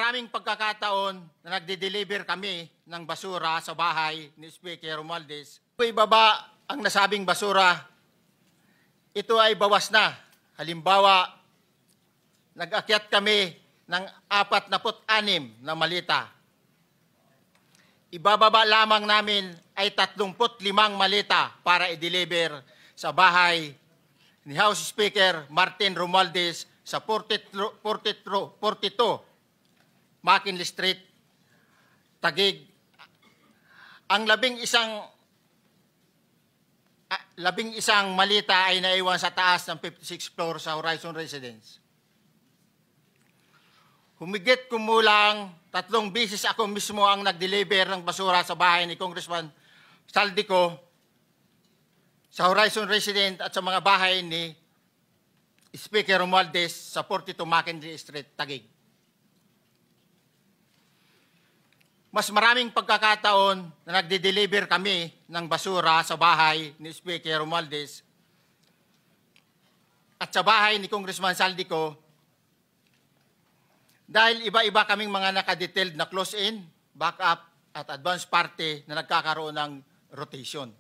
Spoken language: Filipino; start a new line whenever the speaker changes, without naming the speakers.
maraming pagkakataon na nagde-deliver kami ng basura sa bahay ni Speaker Romualdez. Kung ibaba ang nasabing basura, ito ay bawas na. Halimbawa, nag-akyat kami ng 46 na malita. Ibababa lamang namin ay 35 malita para i-deliver sa bahay ni House Speaker Martin Romualdez sa 42 McKinley Street, Taguig. Ang labing isang malita ay naiwan sa taas ng 56th floor sa Horizon Residence. Humigit kumulang 3 beses ako mismo ang nag-deliver ng basura sa bahay ni Congressman Saldico, sa Horizon Residence at sa mga bahay ni Speaker Romualdez sa 42 McKinley Street, Taguig. Mas maraming pagkakataon na nagde-deliver kami ng basura sa bahay ni Speaker Romualdez at sa bahay ni Congressman Saldico dahil iba-iba kaming mga nakadetailed na close-in, back-up at advance party na nagkakaroon ng rotation.